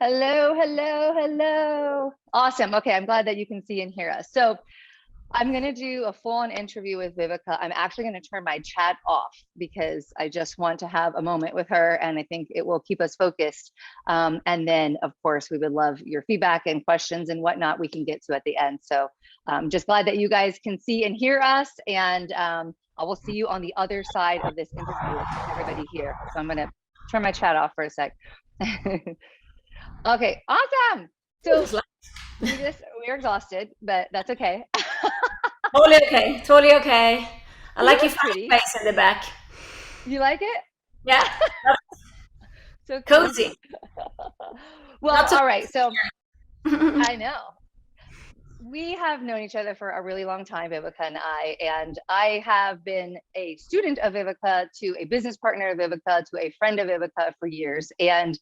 Hello, hello, hello. Awesome. Okay, I'm glad that you can see and hear us. So I'm going to do a full-on interview with Viveca. I'm actually going to turn my chat off because I just want to have a moment with her, and I think it will keep us focused. And then, of course, we would love your feedback and questions and whatnot we can get to at the end. So I'm just glad that you guys can see and hear us, and I will see you on the other side of this interview, everybody here. So I'm going to turn my chat off for a sec. Okay, awesome. So we're exhausted, but that's okay. Totally okay. Totally okay. I You like look your pretty. fireplace in the back. You like it? Yeah, So cozy. cozy. Well, Not so. all right. So I know we have known each other for a really long time, Viveca and I have been a student of Viveca to a business partner of Viveca to a friend of Viveca for years. And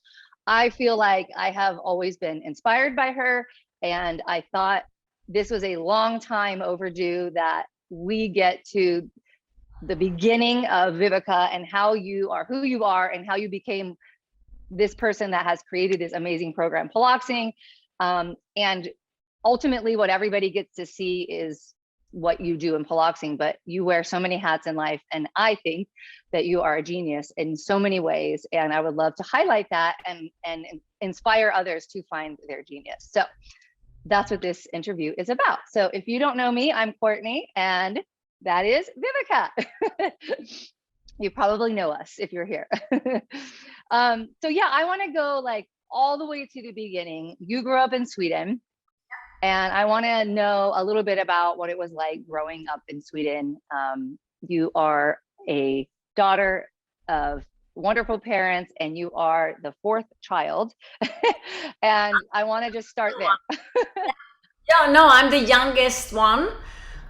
I feel like I have always been inspired by her. And I thought this was a long time overdue that we get to the beginning of Viveca and how you are who you are and how you became this person that has created this amazing program, Piloxing. And ultimately, what everybody gets to see is what you do in Piloxing, but you wear so many hats in life. And I think that you are a genius in so many ways. And I would love to highlight that and inspire others to find their genius. So that's what this interview is about. So if you don't know me, I'm Cortney, and that is Viveca. You probably know us if you're here. So yeah, I want to go like all the way to the beginning. You grew up in Sweden, and I want to know a little bit about what it was like growing up in Sweden. You are a daughter of wonderful parents, and you are the fourth child. And I want to just start there. Yeah, no, I'm the youngest one.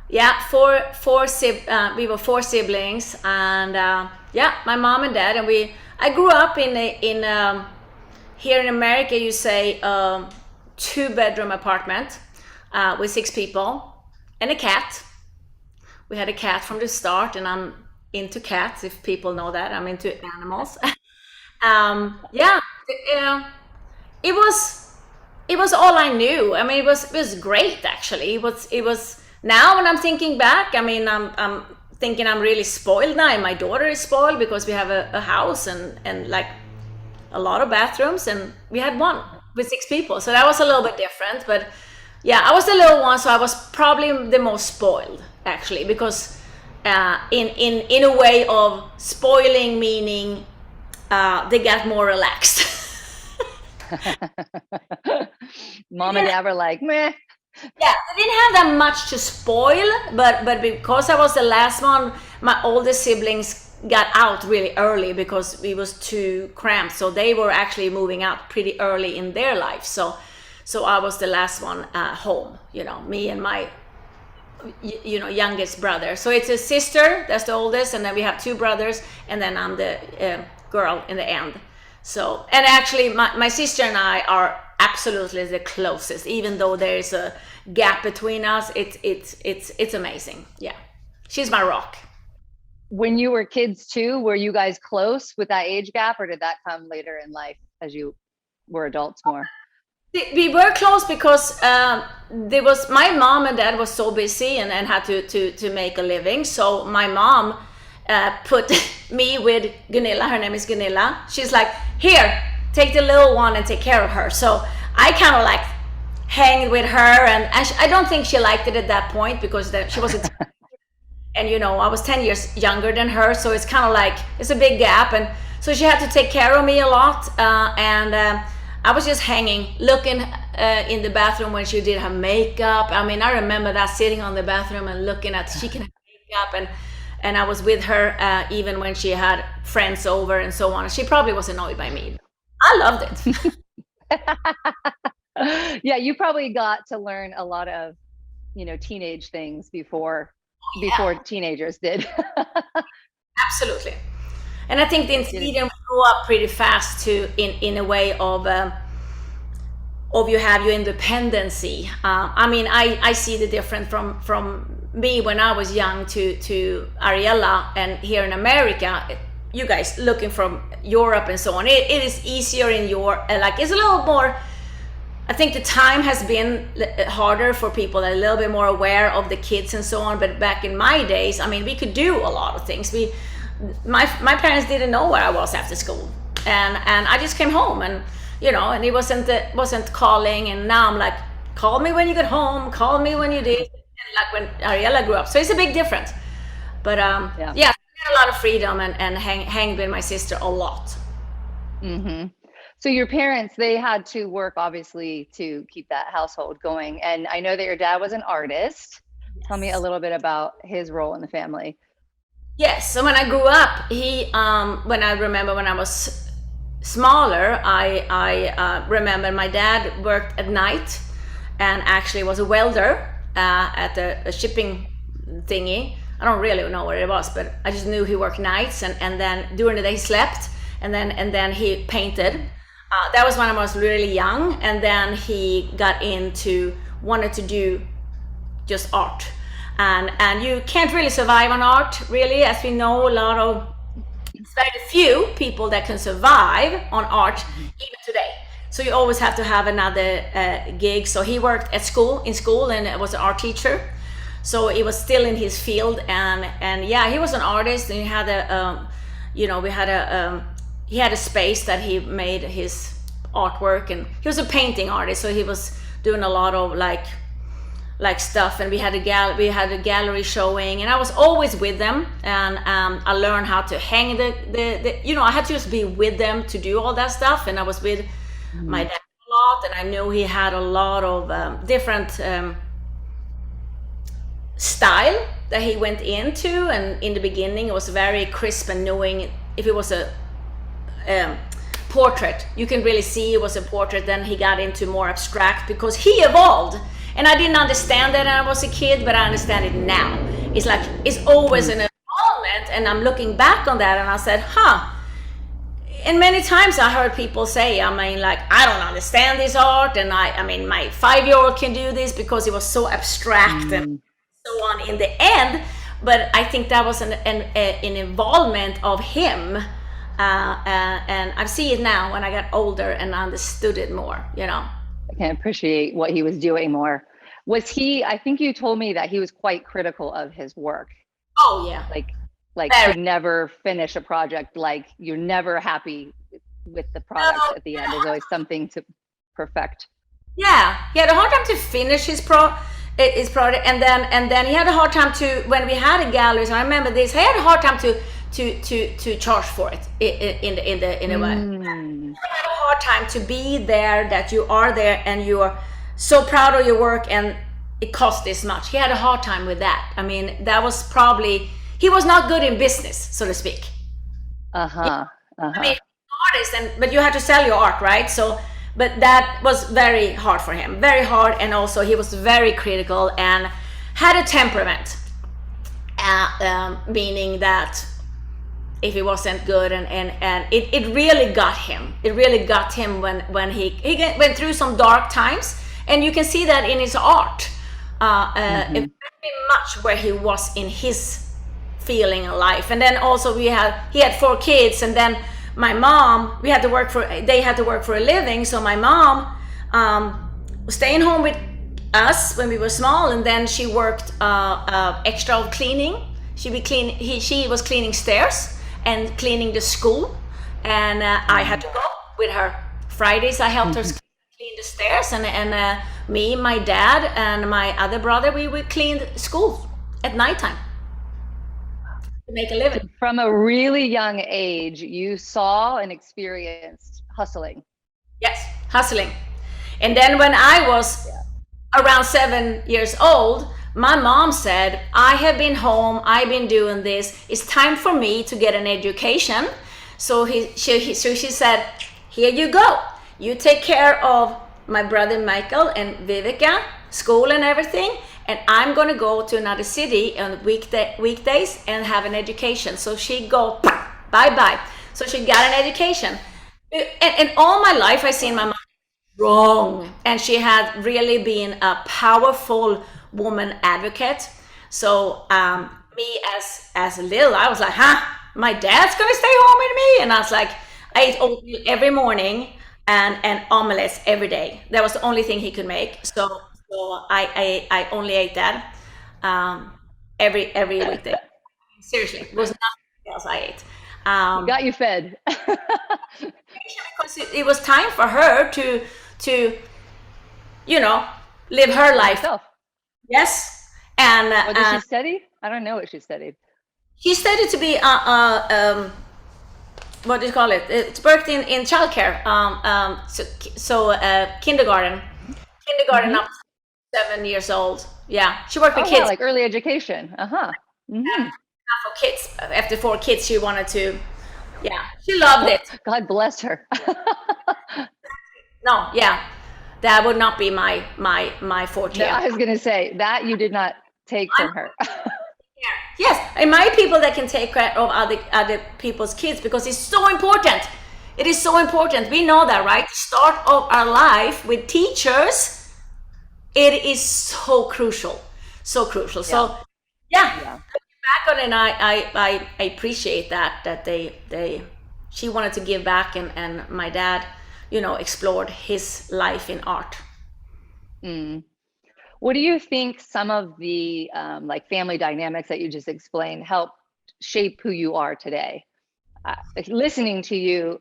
Yeah, we were four siblings, and yeah, my mom and dad, and we. I grew up in here in America. You say two-bedroom apartment with six people and a cat. We had a cat from the start, and I'm into cats. If people know that, I'm into animals. Yeah, uh, it was it was all I knew. I mean, it was great actually. It was now when I'm thinking back. I mean, I'm thinking I'm really spoiled now, and my daughter is spoiled because we have a house and like a lot of bathrooms, and we had one with six people, so that was a little bit different. But yeah, I was the little one, so I was probably the most spoiled actually because in a way of spoiling, meaning they got more relaxed. Mom and dad were like, meh. Yeah, I didn't have that much to spoil, but because I was the last one, my older siblings got out really early because we was too cramped. So they were actually moving out pretty early in their life. So I was the last one home. Me and my youngest brother. So it's a sister that's the oldest, and then we have two brothers, and then I'm the girl in the end. So, and actually my sister and I are absolutely the closest, even though there is a gap between us. It's amazing. Yeah, she's my rock. When you were kids too, were you guys close with that age gap, or did that come later in life as you were adults more? We were close because there was my mom and dad was so busy and had to make a living. So my mom put me with Gunilla. Her name is Gunilla. She's like, here, take the little one and take care of her. So I kind of like hang with her, and I don't think she liked it at that point because she was a and I was 10 years younger than her, so it's kind of like it's a big gap, and so she had to take care of me a lot, and I was just hanging looking in the bathroom when she did her makeup. I mean, I remember that, sitting on the bathroom and looking at she can have makeup, and I was with her even when she had friends over and so on. She probably was annoyed by me. I loved it. Yeah, you probably got to learn a lot of, teenage things before Yeah, teenagers did. absolutely. And I think in Sweden we grew up pretty fast too, in a way of you have your independency. I mean, I see the difference from me when I was young to Ariella, and here in America, you guys looking from Europe and so on, it is easier in your like it's a little more. I think the time has been harder for people that are a little bit more aware of the kids and so on. But back in my days, I mean, we could do a lot of things. My parents didn't know where I was after school, and I just came home, and and it wasn't calling. And now I'm like, call me when you get home, call me when you did, and like when Ariella grew up. So it's a big difference. But yeah, I had a lot of freedom and hang with my sister a lot. Mm-hmm. So your parents, they had to work obviously to keep that household going. And I know that your dad was an artist. Yes. Tell me a little bit about his role in the family. Yes. So when I grew up, when I remember when I was smaller, I remember my dad worked at night and actually was a welder at a shipping thingy. I don't really know what it was, but I just knew he worked nights, and then during the day he slept, and then he painted. That was when I was really young, and then he wanted to do just art, and you can't really survive on art, really, as we know. It's very few people that can survive on art even today. So you always have to have another gig. So he worked in school, and was an art teacher. So it was still in his field, and yeah, he was an artist, and he had he had a space that he made his artwork, and he was a painting artist, so he was doing a lot of like stuff, and we had a gallery showing, and I was always with them, and I learned how to hang I had to just be with them to do all that stuff, and I was with my dad a lot, and I knew he had a lot of different style that he went into, and in the beginning it was very crisp, and knowing if it was a portrait, you can really see it was a portrait. Then he got into more abstract because he evolved, and I didn't understand that when I was a kid, but I understand it now. It's like it's always an evolvement, and I'm looking back on that, and I said, and many times I heard people say, I mean, like, I don't understand this art, and I mean, my 5-year-old can do this because it was so abstract and so on in the end. But I think that was an involvement of him, and I see it now when I got older and understood it more. I can appreciate what he was doing more. Was he? I think you told me that he was quite critical of his work. Oh yeah, like could never finish a project. Like you're never happy with the product at the end. There's always something to perfect. Yeah, he had a hard time to finish his project, and then he had a hard time to, when we had a gallery. So I remember this. He had a hard time to charge for it in a way. He had a hard time to be there, that you are there and you are so proud of your work, and it cost this much. He had a hard time with that. I mean, that was probably, he was not good in business, so to speak. I mean, artist, but you had to sell your art, right? So. But that was very hard for him, very hard, and also he was very critical and had a temperament, meaning that if it wasn't good, and it really got him. It really got him when he went through some dark times, and you can see that in his art, very much where he was in his feeling in life. And then also he had 4 kids, and then my mom, they had to work for a living, so my mom was staying home with us when we were small, and then she worked extra of cleaning. She was cleaning stairs and cleaning the school, and I had to go with her. Fridays I helped her clean the stairs, and me, my dad, and my other brother, we would clean the school at nighttime to make a living. From a really young age, you saw and experienced hustling. Yes, hustling. And then when I was around 7 years old, my mom said, I have been home, I've been doing this, it's time for me to get an education. So she said, here you go. You take care of my brother Michael and Viveca, school and everything, and I'm gonna go to another city on weekdays and have an education. So she go bye. So she got an education, and all my life I seen my mom wrong, and she had really been a powerful woman advocate. So me as little, I was like, my dad's gonna stay home with me? And I was like, I ate oatmeal every morning and omelets every day. That was the only thing he could make. So I only ate that every weekday. Seriously, it was nothing else I ate. Got you fed. Because it was time for her to live her life. Herself. Yes. And What did she study? I don't know what she studied. she studied to be what do you call it? It's worked in childcare. Kindergarten up to 7 years old. Yeah, she worked with Oh, kids. wow, like early education. Mm-hmm. For kids. After 4 kids, she wanted to. Yeah, she loved it. God bless her. No, yeah, that would not be my forte. No, I was gonna say that you did not take from her. Yes, and my people that can take care of other people's kids, because it's so important. It is so important. We know that, right? The start of our life with teachers, it is so crucial, so crucial. So yeah. Back on it, and I appreciate that she wanted to give back, and my dad, explored his life in art. What do you think some of the like family dynamics that you just explained helped shape who you are today? Listening to you,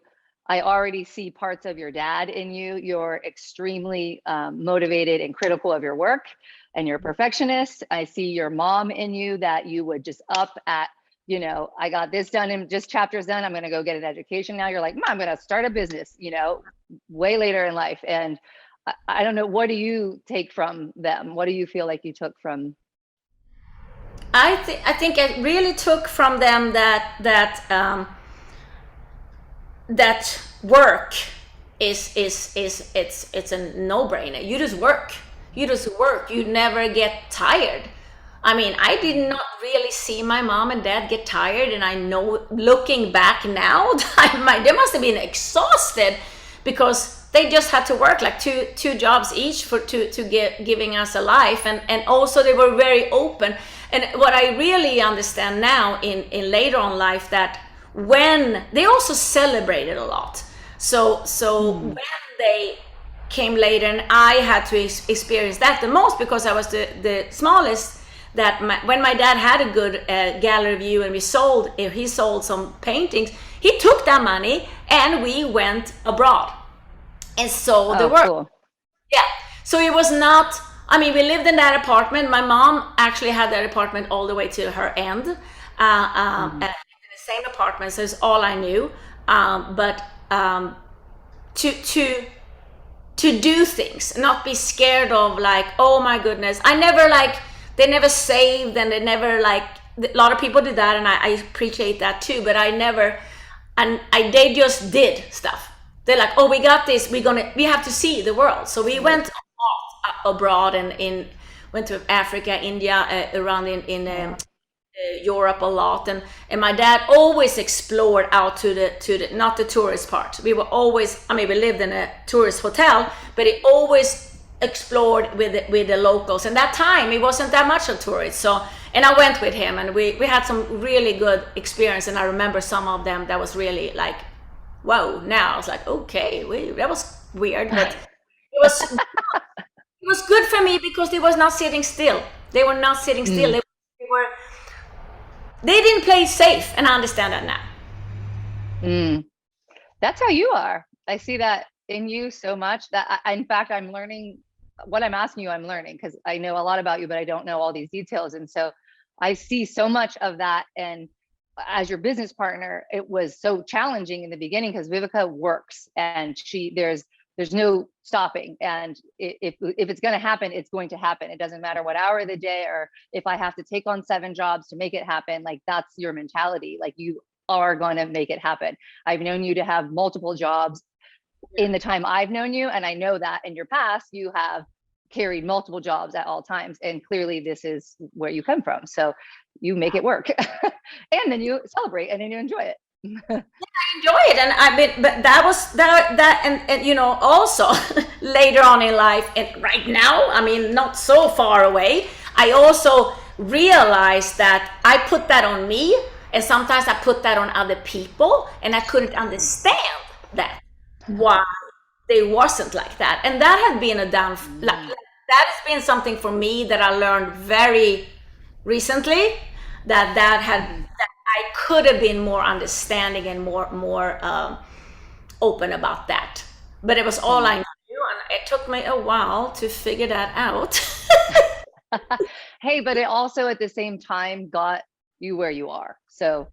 I already see parts of your dad in you. You're extremely motivated and critical of your work, and you're a perfectionist. I see your mom in you, that you would just up at, I got this done and just chapters done. I'm going to go get an education now. You're like, Mom, I'm going to start a business, way later in life. And I don't know, what do you take from them? What do you feel like you took from? I think I really took from them that work is it's a no-brainer. You just work. You never get tired. I mean, I did not really see my mom and dad get tired, and I know, looking back now, they must have been exhausted, because they just had to work like two jobs each to giving us a life, and also they were very open. And what I really understand now in later on life, that when they also celebrated a lot, so when they came later, and I had to experience that the most, because I was the smallest, that when my dad had a good gallery view, and he sold some paintings, he took that money and we went abroad and sold the work. Cool. Yeah, so it was not, we lived in that apartment. My mom actually had that apartment all the way to her end, in the same apartment, so it's all I knew. But to do things, not be scared of, like, oh my goodness, they never saved, and they never, a lot of people did that, and I appreciate that too, but they just did stuff. They're like, oh, we got this, we have to see the world. So we went abroad, and went to Africa, India, around in Europe a lot, and my dad always explored out to the not the tourist part. We were always, we lived in a tourist hotel, but he always explored with the locals. And that time it wasn't that much of tourists, so, and I went with him, and we had some really good experience, and I remember some of them that was really like, whoa. Now I was like, okay, that was weird, but it was good for me, because they was not sitting still. They were not sitting still. They didn't play safe, and I understand that now. That's how you are. I see that in you so much, that in fact, I'm learning what I'm asking you. I'm learning, because I know a lot about you, but I don't know all these details. And so I see so much of that. And as your business partner, it was so challenging in the beginning, because Viveca works, and there's no stopping. And if it's going to happen, it's going to happen. It doesn't matter what hour of the day, or if I have to take on 7 jobs to make it happen. Like, that's your mentality. Like, you are going to make it happen. I've known you to have multiple jobs in the time I've known you. And I know that in your past, you have carried multiple jobs at all times. And clearly this is where you come from. So you make it work. And then you celebrate, and then you enjoy it. Yeah, I enjoy it. And but that was that, and also later on in life, and right now, not so far away, I also realized that I put that on me, And sometimes I put that on other people, and I couldn't understand that, why they wasn't like that. And that had been that has been something for me that I learned very recently, that I could have been more understanding and more open about that. But it was all I knew, and it took me a while to figure that out. Hey, but it also at the same time got you where you are. So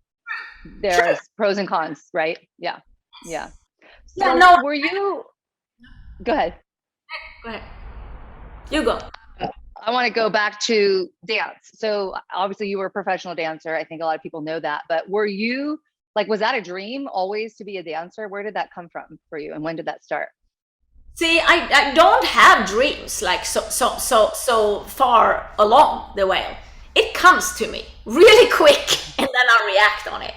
there's pros and cons, right? Yeah. Yeah. So Yeah, no. were you, go ahead. Go ahead. You go. I want to go back to dance. So obviously you were a professional dancer. I think a lot of people know that, but were you like, was that a dream always to be a dancer? Where did that come from for you? And when did that start? See, I don't have dreams like so far along the way. It comes to me really quick, and then I react on it.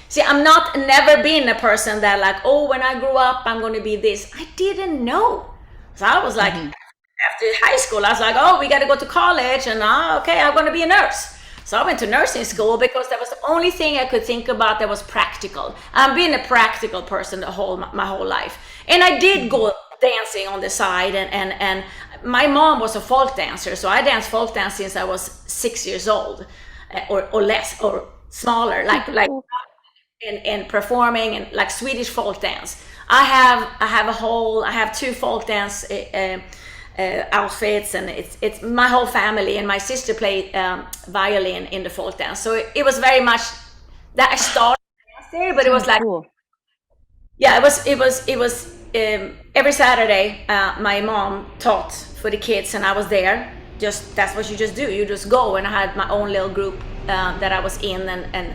See, I'm never been a person that like, oh, when I grew up, I'm going to be this. I didn't know. So I was like, after high school, I was like, oh, we got to go to college, and okay, I'm going to be a nurse. So I went to nursing school because that was the only thing I could think about that was practical. I've been a practical person my whole life, and I did go dancing on the side, and my mom was a folk dancer, so I danced folk dance since I was 6 years old, or less, or smaller, like and performing and like Swedish folk dance. I have two folk dance outfits, and it's my whole family, and my sister played violin in the folk dance, so it was very much that I started there, but it was like cool. Yeah, it was every Saturday my mom taught for the kids, and I was there. Just that's what you just do, you just go, and I had my own little group that I was in, and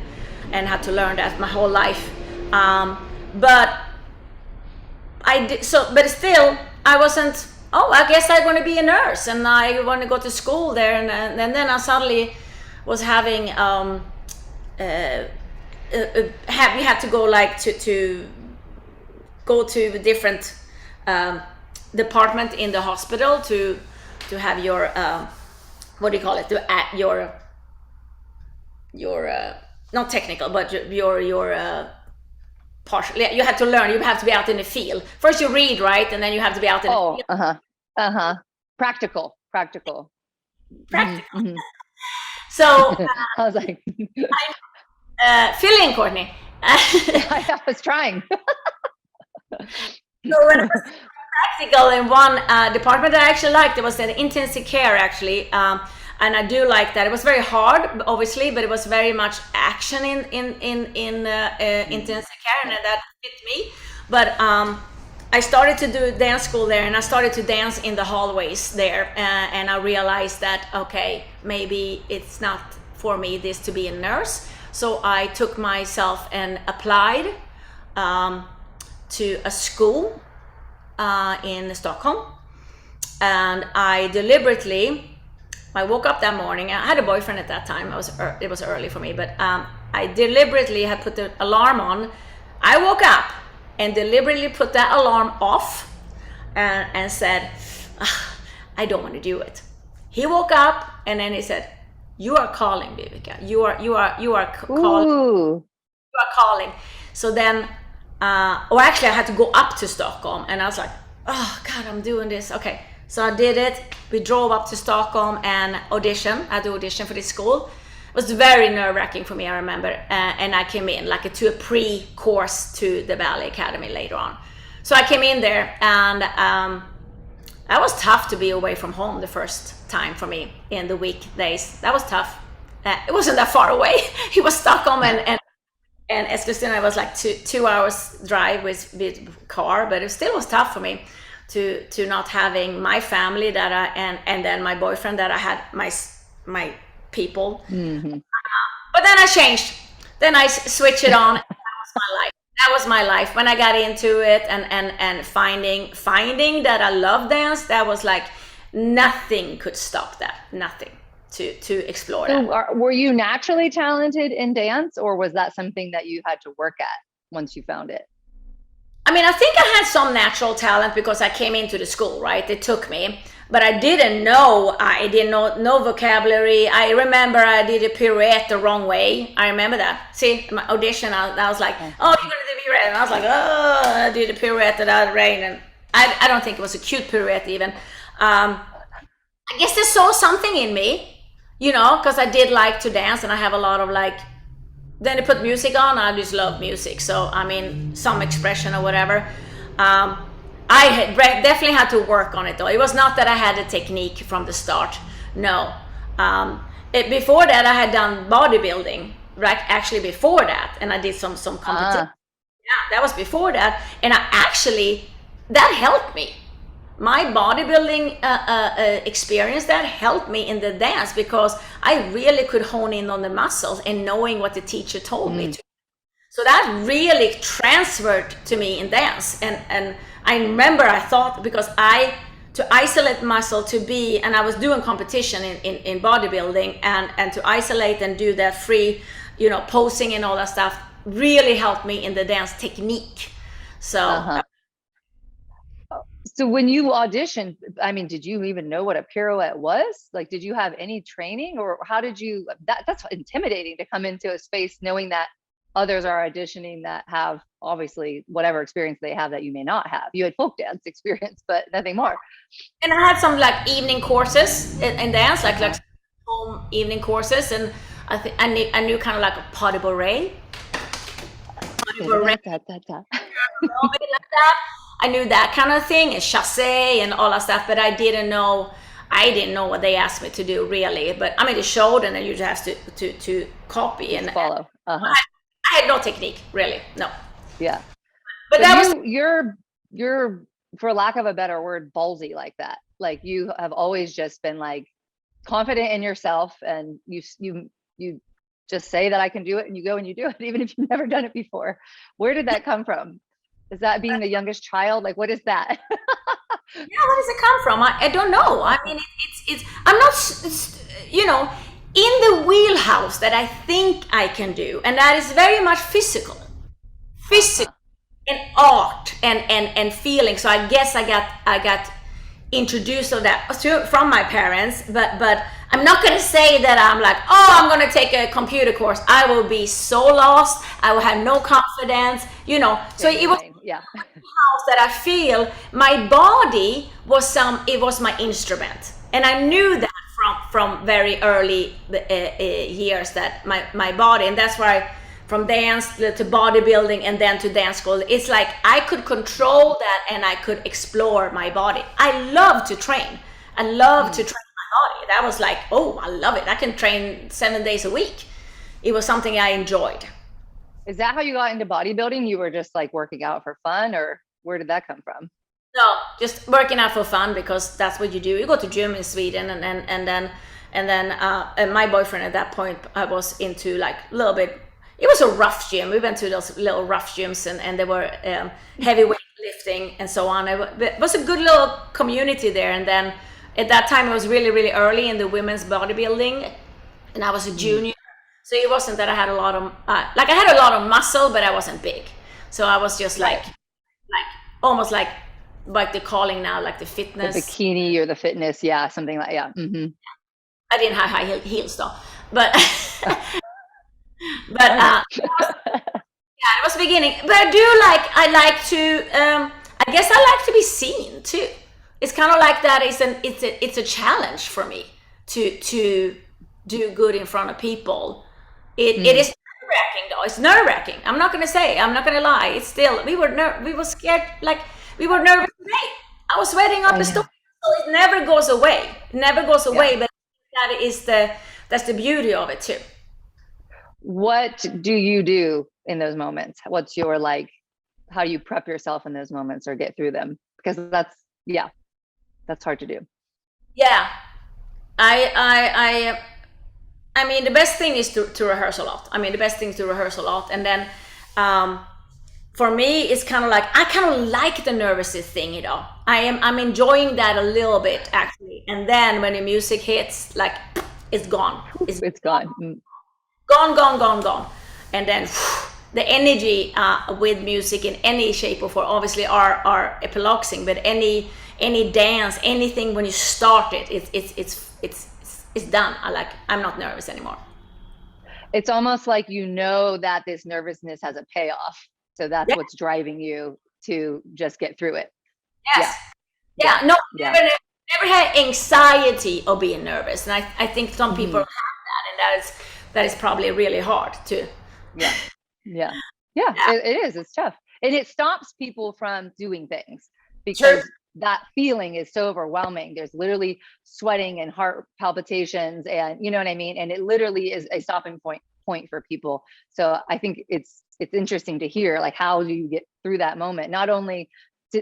had to learn that my whole life, but I did so, but still I wasn't, oh, I guess I'm going to be a nurse, and I want to go to school there, and then I suddenly was having we had to go like to go to a different department in the hospital to have your what do you call it, your not technical, but your partial, you have to learn, you have to be out in the field. First you read, right, and then you have to be out in the field. Practical. Mm-hmm. So I was like, fill in, Cortney. I was trying. So when I was practical in one department that I actually liked, it was the intensive care, actually, and I do like that. It was very hard, obviously, but it was very much action in intensive care, and that fit me. But I started to do dance school there, and I started to dance in the hallways there, and I realized that, okay, maybe it's not for me this to be a nurse. So I took myself and applied to a school in Stockholm, and I woke up that morning. I had a boyfriend at that time. It was early for me, but I deliberately had put the alarm on. I woke up and deliberately put that alarm off, and said, I don't want to do it. He woke up, and then he said, you are calling, Viveca. You are calling. You are calling. So then, or actually I had to go up to Stockholm, and I was like, oh God, I'm doing this. Okay. So I did it. We drove up to Stockholm and I had to audition for this school. It was very nerve-wracking for me, I remember. And I came in like to a pre-course to the Ballet Academy later on. So I came in there, and that was tough to be away from home the first time for me in the weekdays. That was tough. It wasn't that far away. It was Stockholm and Eskilstuna. It was like 2 hours drive with car, but it still was tough for me to not having my family and then my boyfriend that I had my people. Mm-hmm. But then I changed. Then I switched it on. And that was my life. When I got into it and finding that I love dance, that was like nothing could stop that. Nothing to explore that. Were you naturally talented in dance, or was that something that you had to work at once you found it? I mean, I think I had some natural talent because I came into the school, right? They took me. but I didn't know. I didn't know no vocabulary. I remember I did a pirouette the wrong way. I remember that. See, my audition, I was like, "Oh, you're gonna do a pirouette," and I was like, "Oh," I did a pirouette that rain, and I don't think it was a cute pirouette even. I guess they saw something in me, because I did like to dance, and I have a lot of like. Then they put music on. I just love music, so I mean, some expression or whatever. I had definitely had to work on it though. It was not that I had a technique from the start. No. Before that, I had done bodybuilding. Right, actually before that, and I did some competition. Yeah, that was before that, and that helped me. My bodybuilding experience that helped me in the dance because I really could hone in on the muscles and knowing what the teacher told me to. So that really transferred to me in dance, and I remember I thought because to isolate muscle and I was doing competition in bodybuilding and to isolate and do that free, posing and all that stuff really helped me in the dance technique. So. So when you auditioned, I mean, did you even know what a pirouette was? Like, did you have any training, or how did you? That's intimidating to come into a space knowing that others are auditioning that have obviously whatever experience they have that you may not have. You had folk dance experience, but nothing more. And I had some like evening courses in dance, like home evening courses, and I knew kind of like a pas de bourrée. Like that. I knew that kind of thing, and chasse and all that stuff, but I didn't know what they asked me to do really. But I mean, they showed, and then you just have to copy and follow. I had no technique really, no. Yeah, but so that you're for lack of a better word, ballsy like that. Like you have always just been like confident in yourself, and you just say that I can do it, and you go and you do it, even if you've never done it before. Where did that come from? Is that being the youngest child? Like, what is that? Yeah, where does it come from? I don't know. I mean, it's I'm not, in the wheelhouse that I think I can do, and that is very much physical and art and feeling. So I guess I got introduced to that from my parents, but I'm not going to say that I'm like, oh, I'm going to take a computer course. I will be so lost. I will have no confidence, So it was house that I feel my body was it was my instrument, and I knew that from very early years that my body, and that's why from dance to bodybuilding and then to dance school, it's like I could control that and I could explore my body. I love to train. I love to train my body. That was like, oh, I love it. I can train 7 days a week. It was something I enjoyed. Is that how you got into bodybuilding? You were just like working out for fun, or where did that come from? No, just working out for fun, because that's what you do. You go to gym in Sweden, and then my boyfriend at that point, I was into like a little bit. It was a rough gym. We went to those little rough gyms, and they were heavyweight lifting and so on. It was a good little community there. And then at that time, it was really, really early in the women's bodybuilding, and I was a junior. So it wasn't that I had a lot of I had a lot of muscle, but I wasn't big. So I was just like almost like the calling now, like the fitness, the bikini or the fitness, something like I didn't have high heels though, but yeah, it was the beginning. But I like to I guess I like to be seen too. It's kind of like that. It's a challenge for me to do good in front of people. It is nerve-wracking though. It's nerve-wracking. I'm not gonna lie. It's still, we were scared, like we were nervous today. I was sweating up a storm. So it never goes away. But that's the beauty of it too. What do you do in those moments? What's your how do you prep yourself in those moments or get through them? Because that's hard to do. Yeah. I mean, the best thing is to rehearse a lot. And then for me, it's kind of like, I kind of like the nervous thing, I'm enjoying that a little bit actually. And then when the music hits, like it's gone. It's gone. Gone. And then the energy with music in any shape or form, obviously our piloxing, but any any dance, anything when you start it, it's done. I'm not nervous anymore. It's almost like you know that this nervousness has a payoff. So that's Yeah. what's driving you to just get through it. Yes. Yeah. No, Yeah. never had anxiety of being nervous, and I think some people have that, and that is probably really hard too. Yeah. It is. It's tough, and it stops people from doing things because Sure. that feeling is so overwhelming. There's literally sweating and heart palpitations, and you know what I mean. And it literally is a stopping point for people. So I think it's interesting to hear, like, how do you get through that moment? Not only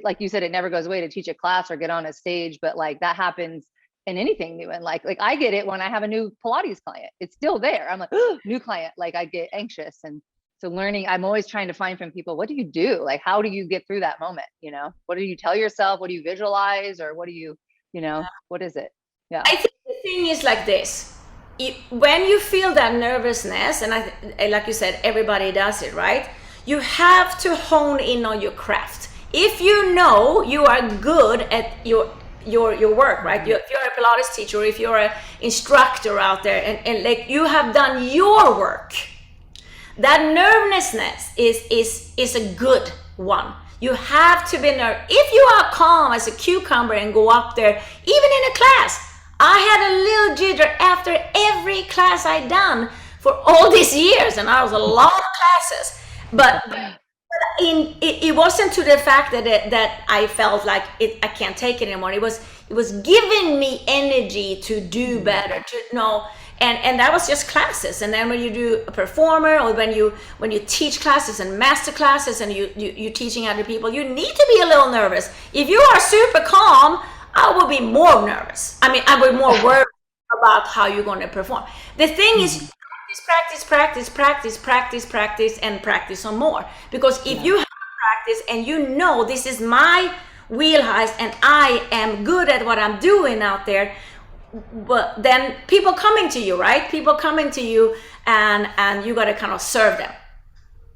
like you said, it never goes away to teach a class or get on a stage, but like that happens in anything new. And like I get it when I have a new Pilates client, it's still there. I'm like, oh, new client, like I get anxious. And so learning, I'm always trying to find from people, what do you do? Like, how do you get through that moment? You know, what do you tell yourself? What do you visualize? Or what do you know, what is it? Yeah. I think the thing is like this. When you feel that nervousness, and like you said, everybody does it, right? You have to hone in on your craft. If you know you are good at your work, right? If you're a Pilates teacher, or if you're an instructor out there, and like you have done your work, that nervousness is a good one. You have to be nervous. If you are calm as a cucumber and go up there, even in a class, I had a little jitter after every class I done for all these years, and I was a lot of classes, but it wasn't to the fact that I felt like I can't take it anymore. It was giving me energy to do better, to know. And that was just classes. And then when you do a performer, or when you teach classes and master classes, and you're teaching other people, you need to be a little nervous. If you are super calm, I would be more nervous. I mean, I would more worried about how you're going to perform. The thing is, practice, and practice some more. Because if you have practice and you know this is my wheelhouse and I am good at what I'm doing out there, but then people coming to you, right? People coming to you, and you got to kind of serve them.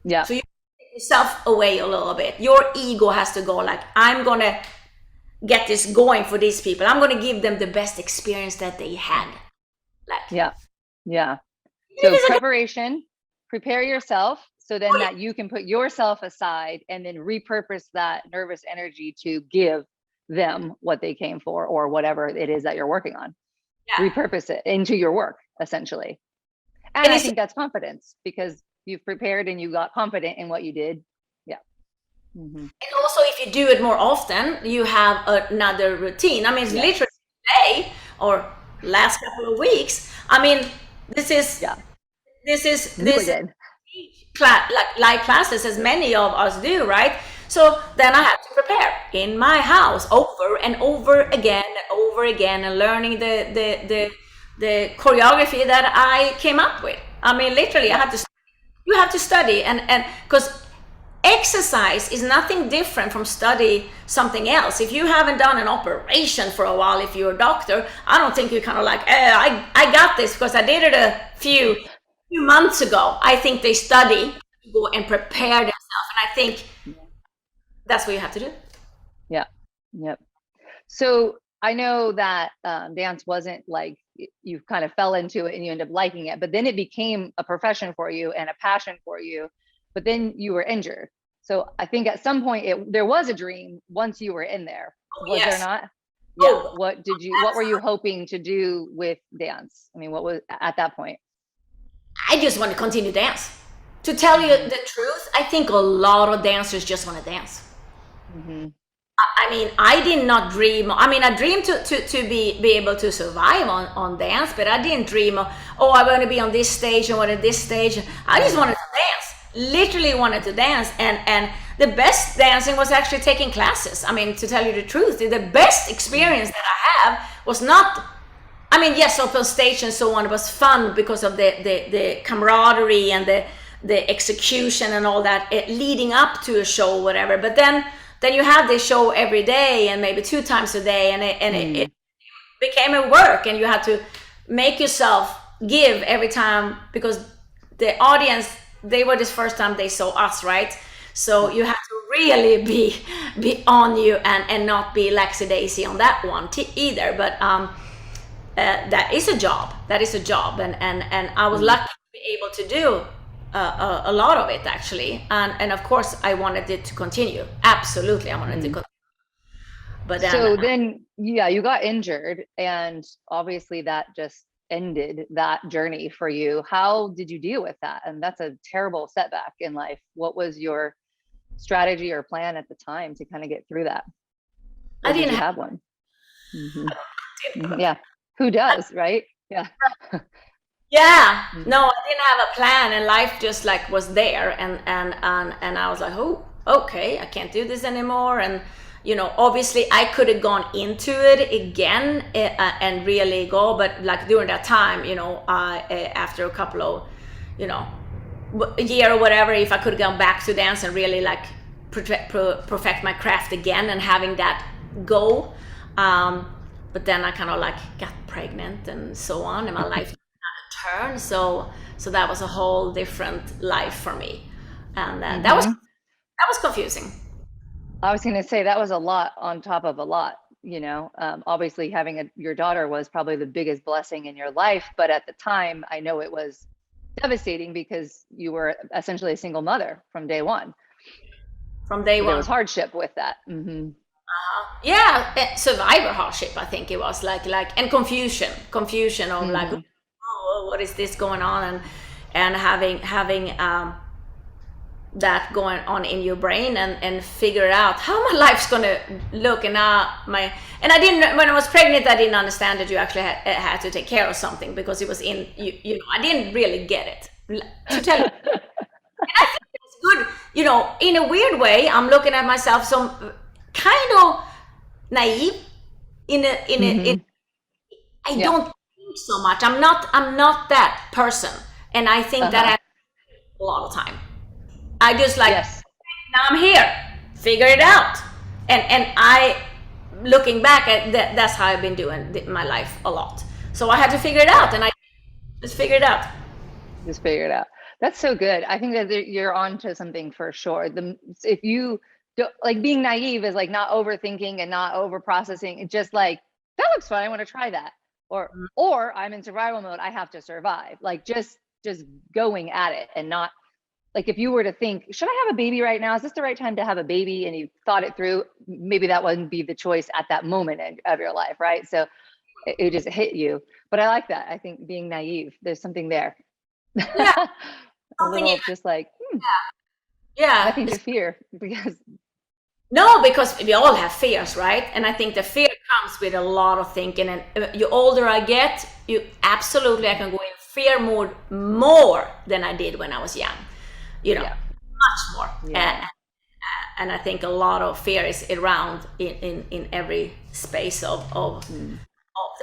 Yeah. So you take yourself away a little bit. Your ego has to go, like, I'm going to get this going for these people. I'm going to give them the best experience that they had. Like, yeah. So preparation, prepare yourself so then that you can put yourself aside and then repurpose that nervous energy to give them what they came for, or whatever it is that you're working on. Repurpose it into your work, essentially. And I think that's confidence, because you've prepared and you got confident in what you did. And also, if you do it more often, you have another routine. I mean, it's literally today or last couple of weeks. I mean, this is like live classes, as many of us do, right? So then I have to prepare in my house over and over again and learning the choreography that I came up with. I mean, literally, you have to study, and because exercise is nothing different from study something else. If you haven't done an operation for a while, if you're a doctor, I don't think you're kind of like, I got this because I did it a few months ago. I think they study to go and prepare themselves, and I think that's what you have to do. Yep. So I know that dance wasn't like you kind of fell into it and you ended up liking it, but then it became a profession for you and a passion for you. But then you were injured. So I think at some point there was a dream once you were in there. Was there not? What were you hoping to do with dance? I mean, what was at that point? I just want to continue dance. To tell you the truth, I think a lot of dancers just want to dance. I mean, I did not dream. I mean, I dreamed to be able to survive on dance, but I didn't dream of, I want to be on this stage and on this stage. I just wanted to dance. Literally wanted to dance, and the best dancing was actually taking classes. I mean, to tell you the truth, the best experience that I have was not, I mean, yes, up on stage and so on, it was fun because of the camaraderie and the execution and all that leading up to a show or whatever. But then you have this show every day and maybe 2 times a day, and it became a work, and you had to make yourself give every time, because the audience, they were this first time they saw us, right? So you have to really be on you and not be lackadaisy on that one either. But that is a job. That is a job, and I was lucky to be able to do a lot of it actually, and of course I wanted it to continue. Absolutely, I wanted to continue. But then, so then, yeah, you got injured, and obviously that just ended that journey for you. How did you deal with that? And that's a terrible setback in life. What was your strategy or plan at the time to kind of get through that? I didn't have one. Yeah. Who does, right? Yeah. Yeah. No, I didn't have a plan, and life just like was there, and I was like, oh, okay, I can't do this anymore. And obviously I could have gone into it again and really go, but like during that time, after a couple of, a year or whatever, if I could have gone back to dance and really like perfect my craft again and having that go. But then I kind of like got pregnant and so on, and my life turned. So that was a whole different life for me, and that was confusing. I was going to say that was a lot on top of a lot. Obviously having your daughter was probably the biggest blessing in your life, but at the time I know it was devastating because you were essentially a single mother from day one. From day one, there was hardship with that. Yeah, survivor hardship. I think it was like and confusion of like, oh, what is this going on, and having that going on in your brain and figure out how my life's gonna look. And I didn't, when I was pregnant, I didn't understand that you actually had to take care of something, because it was in you. I didn't really get it, to tell you. And I think it was good, in a weird way. I'm looking at myself some kind of naive I don't think so much. I'm not that person, and I think that happens a lot of time. I just like, now I'm here, figure it out, and I, looking back at that, that's how I've been doing my life a lot. So I had to figure it out, and I just figured it out. That's so good. I think that you're onto something for sure. If you like, being naive is like not overthinking and not over processing. It's just like, that looks fun, I want to try that, or I'm in survival mode, I have to survive. Like just going at it, and not like, if you were to think, should I have a baby right now? Is this the right time to have a baby? And you thought it through, maybe that wouldn't be the choice at that moment of your life, right? So it just hit you. But I like that. I think being naive, there's something there. Yeah. A little just like, yeah. Nothing to fear, because we all have fears, right? And I think the fear comes with a lot of thinking. And the older I get, I can go in fear mode more than I did when I was young. Much more. Yeah. And I think a lot of fear is around in every space of the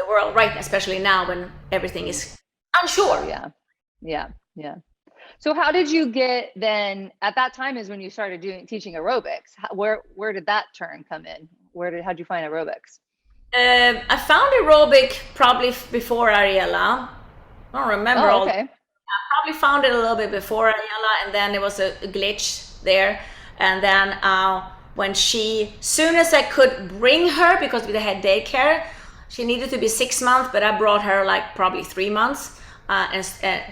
world, right? Especially now when everything is unsure. Yeah. So how did you get then, at that time is when you started teaching aerobics? Where did that turn come in? How'd you find aerobics? I found aerobic probably before Ariella. I don't remember all. Okay. I probably found it a little bit before Ariella, and then there was a glitch there. And then when soon as I could bring her, because we had daycare, she needed to be 6 months, but I brought her like probably 3 months and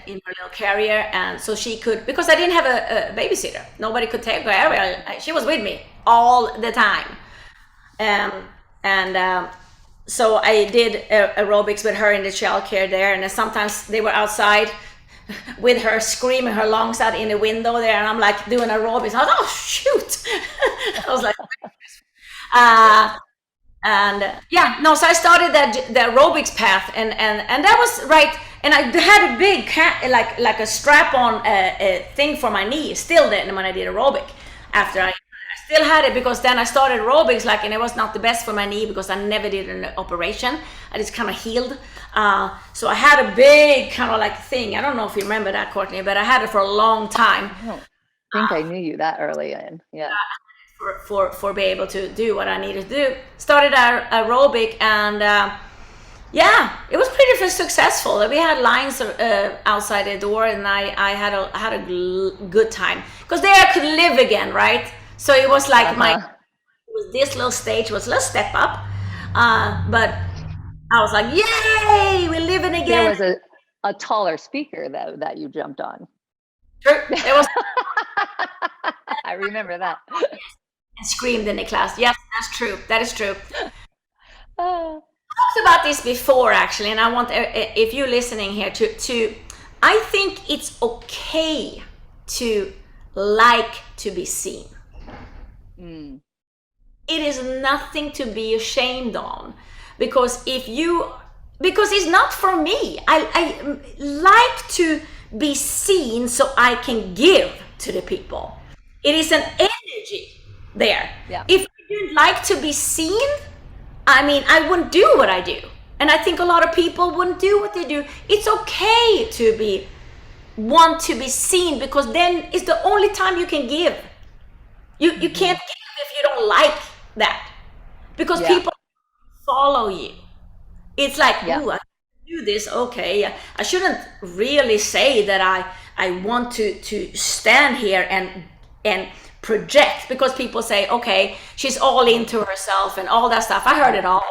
in her little carrier, and so she could, because I didn't have a babysitter, nobody could take her. She was with me all the time, so I did aerobics with her in the childcare there, and then sometimes they were outside with her screaming her lungs out in the window there, and I'm like doing aerobics. I was like, oh shoot. I was like, so I started the aerobics path, and that was right. And I had a big like a strap on thing for my knee still then when I did aerobic. After I still had it, because then I started aerobics and it was not the best for my knee, because I never did an operation. I just kind of healed. So I had a big kind of like thing. I don't know if you remember that, Cortney, but I had it for a long time. I don't think I knew you that early in. Yeah. For be able to do what I needed to do. Started aerobic, and it was pretty successful. We had lines outside the door, and I had a good time, because there I could live again, right? So it was like Uh-huh. this little stage was, let's step up. But I was like, yay, we're living There again. was a taller speaker though that you jumped on. True. There was I remember that. and screamed in the class. Yes, that's true. That is true. Uh, Talked about this before actually, and I want if you're listening here to I think it's okay to like to be seen. mm, It is nothing to be ashamed on, because because it's not for me. I like to be seen so I can give to the people. It is an energy there. yeah. If I didn't like to be seen, I mean, I wouldn't do what I do. And I think a lot of people wouldn't do what they do. It's okay to want to be seen, because then it's the only time you can give. You can't give if you don't like that, because Yeah. people follow you. It's like, Yeah. ooh, I do this. Okay, I shouldn't really say that I want to stand here and project, because people say, okay, she's all into herself and all that stuff. I heard it all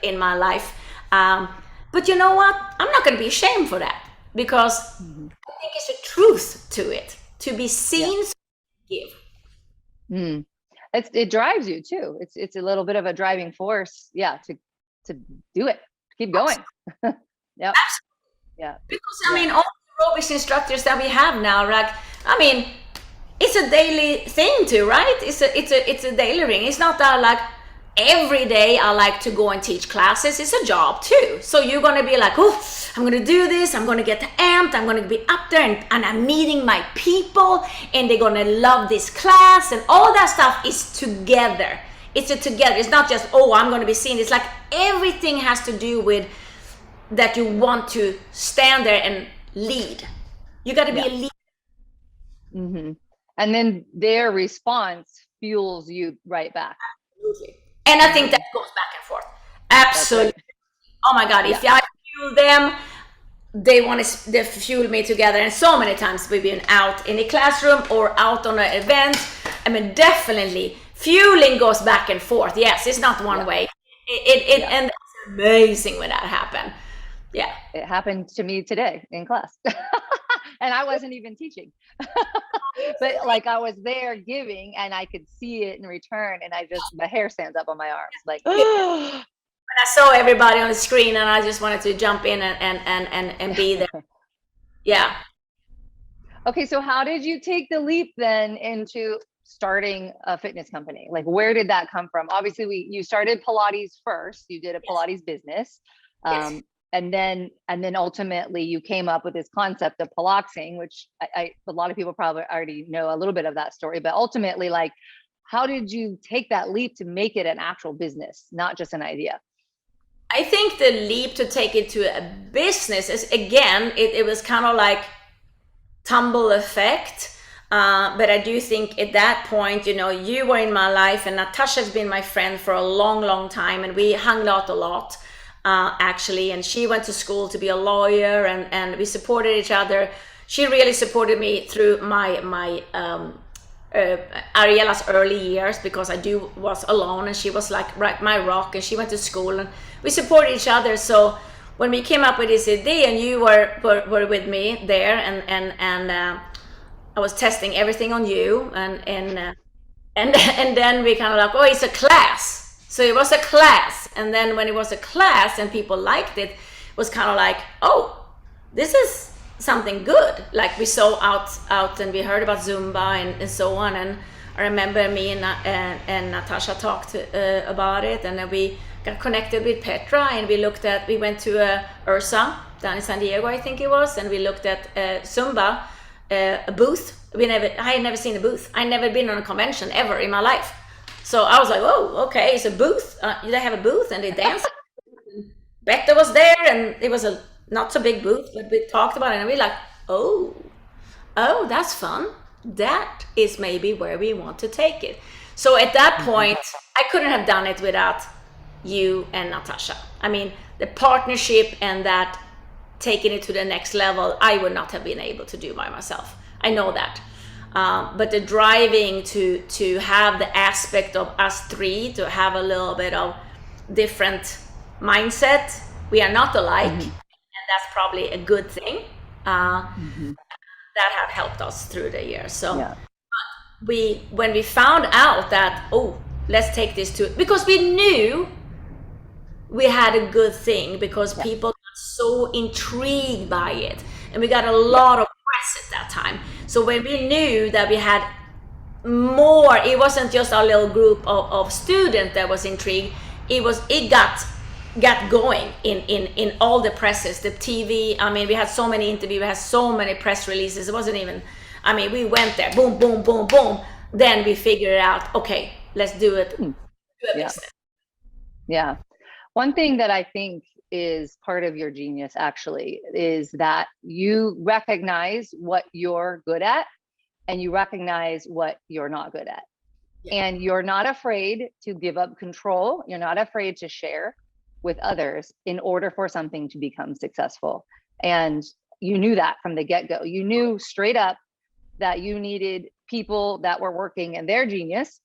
in my life. But you know what? I'm not going to be ashamed for that, because I think it's a truth to it. To be seen, so give. Mm. It drives you too. It's a little bit of a driving force. Yeah. To do it. Keep going. Yep. Yeah. Because I mean, all the aerobics instructors that we have now, like, I mean, it's a daily thing too, right? It's a daily ring. It's not that like every day I like to go and teach classes. It's a job too. So you're gonna be like, oh, I'm gonna do this. I'm gonna get amped. I'm gonna be up there, and I'm meeting my people, and they're gonna love this class, and all that stuff is together. It's together. It's not just, oh, I'm gonna be seen. It's like everything has to do with that you want to stand there and lead. You got to be a leader. Mm-hmm. And then their response fuels you right back. Absolutely. And I think that goes back and forth. Absolutely. Right. Oh my God, if I fuel them, they fuel me together. And so many times we've been out in a classroom or out on an event. I mean, definitely fueling goes back and forth. Yes, it's not one way. And it's amazing when that happens. Yeah. It happened to me today in class. And I wasn't even teaching. But like I was there giving, and I could see it in return, and my hair stands up on my arms. Like when I saw everybody on the screen, and I just wanted to jump in and be there. Yeah. Okay, so how did you take the leap then into starting a fitness company? Like, where did that come from? Obviously, you started Pilates first. You did a Pilates business. Yes. And then ultimately you came up with this concept of Piloxing, which a lot of people probably already know a little bit of that story, but ultimately, like, how did you take that leap to make it an actual business, not just an idea? I think the leap to take it to a business is, again, it was kind of like tumble effect. But I do think at that point, you were in my life, and Natasha's been my friend for a long, long time, and we hung out a lot. Actually, and she went to school to be a lawyer, and we supported each other. She really supported me through my Ariela's early years, because I was alone, and she was like my rock, and she went to school, and we supported each other. So when we came up with this idea, and you were with me there, and I was testing everything on you, and then we kind of like, oh, it's a class. So it was a class, and then when it was a class and people liked it, it was kind of like, oh, this is something good. Like we saw out and we heard about Zumba and so on, and I remember me and Natasha talked about it, and then we got connected with Petra, and we went to Ursa down in San Diego, I think it was, and we looked at Zumba, a booth. I had never seen a booth. I never been on a convention ever in my life. So I was like, oh, okay, it's a booth. They have a booth, and they dance. Bette was there, and it was a not so big booth, but we talked about it, and we were like, oh, that's fun. That is maybe where we want to take it. So at that point, I couldn't have done it without you and Natasha. I mean, the partnership and that taking it to the next level, I would not have been able to do by myself. I know that. But the driving to have the aspect of us three to have a little bit of different mindset. We are not alike, and that's probably a good thing. That have helped us through the years. So when we found out that, oh, let's take this to, because we knew we had a good thing, because people got so intrigued by it, and we got a lot of press at that time. So when we knew that we had more, it wasn't just our little group of students that was intrigued, it got going in all the presses, the TV. I mean, we had so many interviews, we had so many press releases. It wasn't even, I mean, we went there, boom, boom, boom, boom. Then we figured out, okay, let's do it. Yeah. One thing that I think is part of your genius actually is that you recognize what you're good at and you recognize what you're not good at. And you're not afraid to give up control. You're not afraid to share with others in order for something to become successful. And you knew that from the get-go. You knew straight up that you needed people that were working in their genius,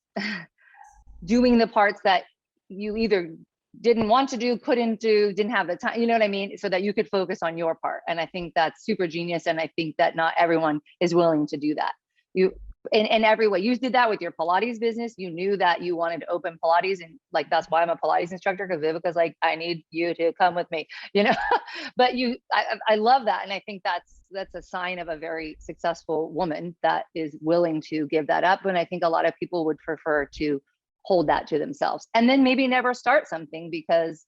doing the parts that you either didn't want to do, couldn't do, didn't have the time, you know what I mean? So that you could focus on your part. And I think that's super genius. And I think that not everyone is willing to do that. You, in every way, you did that with your Pilates business. You knew that you wanted to open Pilates, and like, that's why I'm a Pilates instructor, because Viveca's like, I need you to come with me, you know. But I love that. And I think that's a sign of a very successful woman that is willing to give that up. And I think a lot of people would prefer to hold that to themselves and then maybe never start something, because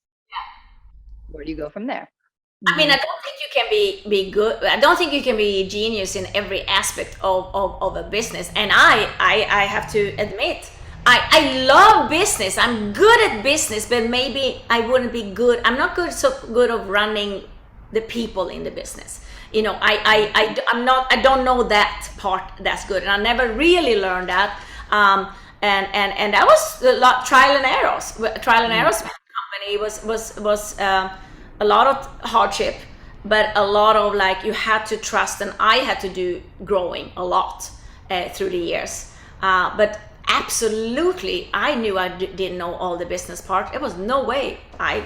where do you go from there? I mean, I don't think you can be good. I don't think you can be a genius in every aspect of a business. And I have to admit, I love business. I'm good at business, but maybe I wouldn't be good. I'm not so good of running the people in the business. You know, I don't know that part that's good. And I never really learned that. And that was a lot trial and errors. Trial and errors company was a lot of hardship, but a lot of, like, you had to trust, and I had to do growing a lot through the years. But absolutely, I knew I didn't know all the business part. It was no way. I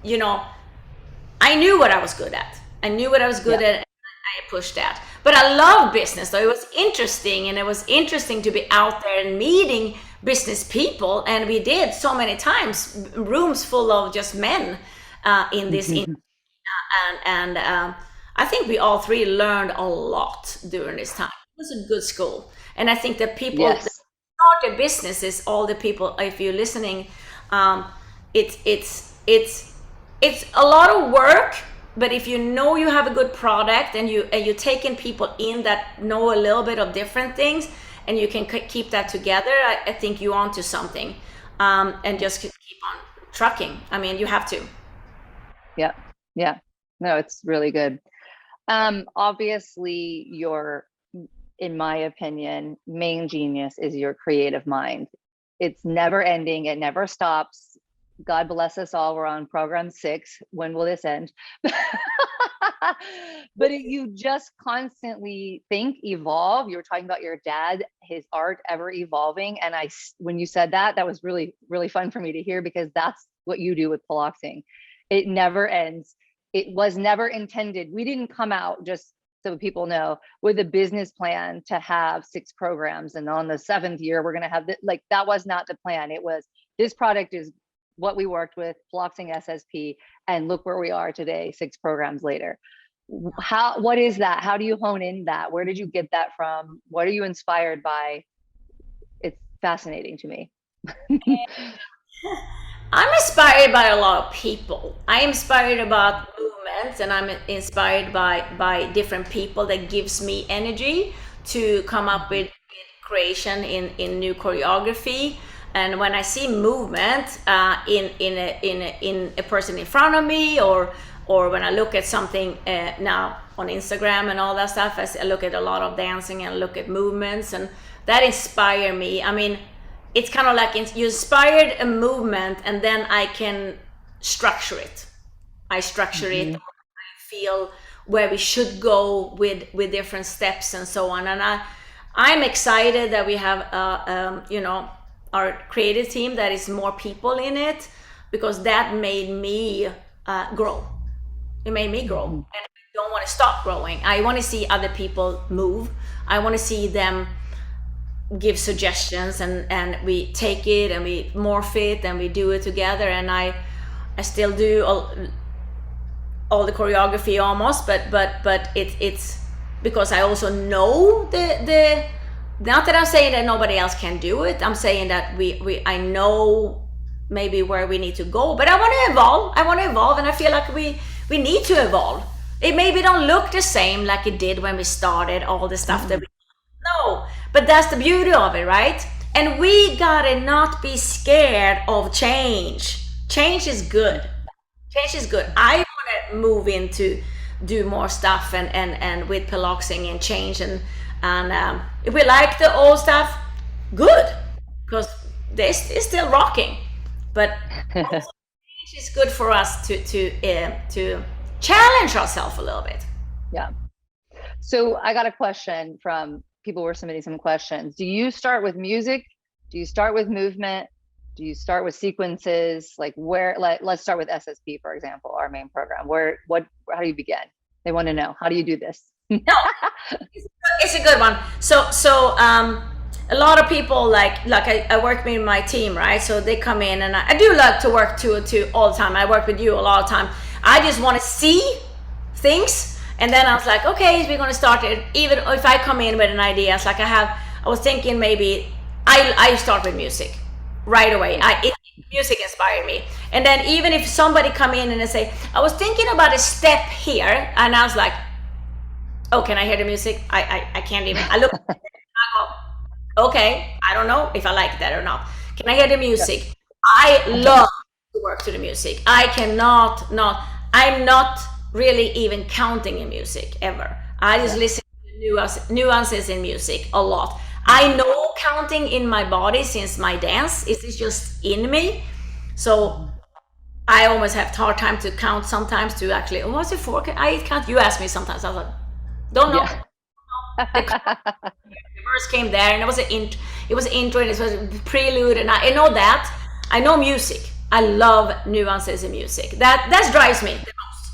knew what I was good at. I knew what I was good at, and I pushed that. But I love business, so it was interesting, and it was interesting to be out there and meeting business people. And we did so many times, rooms full of just men in this industry. And I think we all three learned a lot during this time. It was a good school. And I think that people that start a business is all the people, if you're listening, it's a lot of work. But if you know you have a good product, and you're taking people in that know a little bit of different things, and you can keep that together, I think you're onto something. And just keep on trucking. I mean, you have to. Yeah. No, it's really good. Obviously, your, in my opinion, main genius is your creative mind. It's never ending. It never stops. God bless us all. We're on program 6. When will this end? But you just constantly think, evolve. You were talking about your dad, his art ever evolving. And when you said that was really, really fun for me to hear, because that's what you do with Piloxing. It never ends. It was never intended. We didn't come out, just so people know, with a business plan to have 6 programs. And on the 7th year, we're going to have like, that was not the plan. It was, this product is what we worked with, Piloxing SSP, and look where we are today, 6 programs later. What is that? How do you hone in that? Where did you get that from? What are you inspired by? It's fascinating to me. I'm inspired by a lot of people. I'm inspired about movements, and I'm inspired by different people that gives me energy to come up with creation in new choreography. And when I see movement in a person in front of me, or when I look at something now on Instagram and all that stuff, I look at a lot of dancing and look at movements, and that inspire me. I mean, it's kind of like you inspired a movement, and then I can structure it. I structure it. I feel where we should go with different steps and so on. And I'm excited that we have our creative team that is more people in it, because that made me grow. It made me grow, and I don't want to stop growing. I want to see other people move. I want to see them give suggestions, and we take it and we morph it and we do it together. And I still do all the choreography almost, but it's because I also know the not that I'm saying that nobody else can do it. I'm saying that I know maybe where we need to go, but I want to evolve, and I feel like we need to evolve. It maybe don't look the same like it did when we started all the stuff that we know, but that's the beauty of it, right? And we gotta not be scared of change. Change is good. I want to move into do more stuff and with Piloxing and change, and if we like the old stuff, good, because it's still rocking. But change is good for us to challenge ourselves a little bit. Yeah. So I got a question from people who were submitting some questions. Do you start with music? Do you start with movement? Do you start with sequences? Like let's start with SSP, for example, our main program. How do you begin? They want to know, how do you do this? No, it's a good one. So a lot of people like I work with my team, right? So they come in, and I do like to work two all the time. I work with you a lot of time. I just want to see things, and then I was like, okay, we're going to start it. Even if I come in with an idea, it's like I was thinking maybe I start with music right away. Music inspired me. And then even if somebody come in and they say, I was thinking about a step here, and I was like, oh, can I hear the music? I can't even. I look, I go, okay, I don't know if I like that or not. Can I hear the music? I love to work to the music. I'm not really even counting in music ever. I just listen to nuances in music a lot. I know counting in my body since my dance. It's just in me. So I almost have hard time to count sometimes, to actually, what's it for? I can't. You ask me sometimes. I was like, don't know. The verse came there, and it was an intro, and it was a prelude, and I know that. I know music. I love nuances in music. That drives me the most.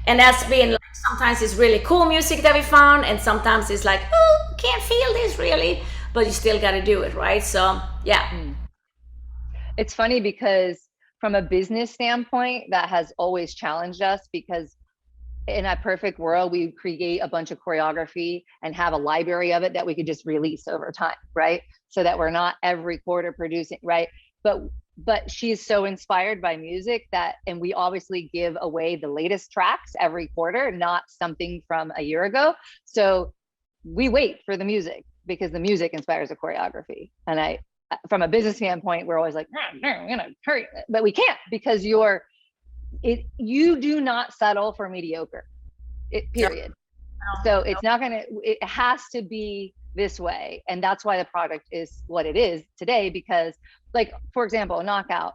And that's been like, sometimes it's really cool music that we found, and sometimes it's like, oh, can't feel this really, but you still got to do it, right? So yeah. It's funny because from a business standpoint, that has always challenged us, because in a perfect world, we create a bunch of choreography and have a library of it that we could just release over time, right? So that we're not every quarter producing, right? But she's so inspired by music that, and we obviously give away the latest tracks every quarter, not something from a year ago. So we wait for the music, because the music inspires the choreography. And from a business standpoint, we're always like, hurry, but we can't, because you do not settle for mediocre, period. So it's not it has to be this way. And that's why the product is what it is today, because like, for example, a knockout,